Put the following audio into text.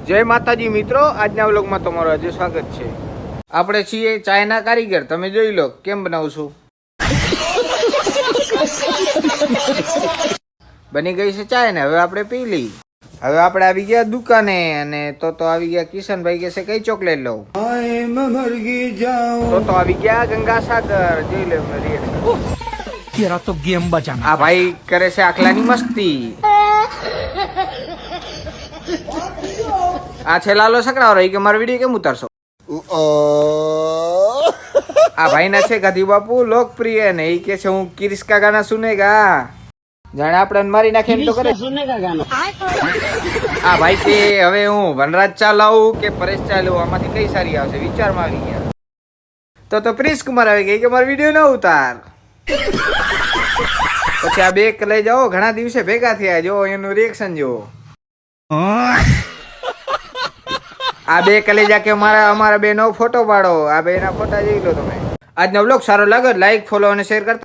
જય માતાજી મિત્રો, આજના વ્લોગમાં તમારું આજે સ્વાગત છે. આપણે છીએ ચાયના કારીગર. તમે જોઈ લો કેમ બનાવું છું. બની ગઈ છે ચાય ને હવે આપણે પી લઈ. હવે આપણે આવી ગયા દુકાને અને તો આવી ગયા કિશનભાઈ કે છે કઈ ચોકલેટ લઉં. તો આવી ગયા ગંગાસાગર. જોઈ લો तेरा तो गेम बजाना. આ ભાઈ કરે છે આખલાની મસ્તી. આ છે લાલો સકડાઓ રહી કે મારો વિડીયો કેમ ઉતારશો. આ ભાઈ ના છે ગાંધી બાપુ લોકપ્રિય ને એ કે છે હું કિરિસ્કા ગાના સુનેગા. જાણે આપણે મારી નાખે એમ તો કરે. આ ભાઈ કે હવે હું વનરાજ ચાલાવું કે પરેશ ચાલાવું આમાંથી કઈ સારી આવશે વિચારમાં આવી ગયા. તો પ્રિન્સ કુમાર આવી ગઈ કે મારો વિડીયો ન ઉતાર. પછી આ બે લઈ જાઓ, ઘણા દિવસે ભેગા થયા, જો એનું રિએક્શન જો. આ બે કલેજા કે અમારા બે નો ફોટો પાડો. આ બે ના ફોટા જોઈ લો તમે. આજનો વ્લોગ સારો લાગે લાઈક, ફોલો અને શેર કરતા.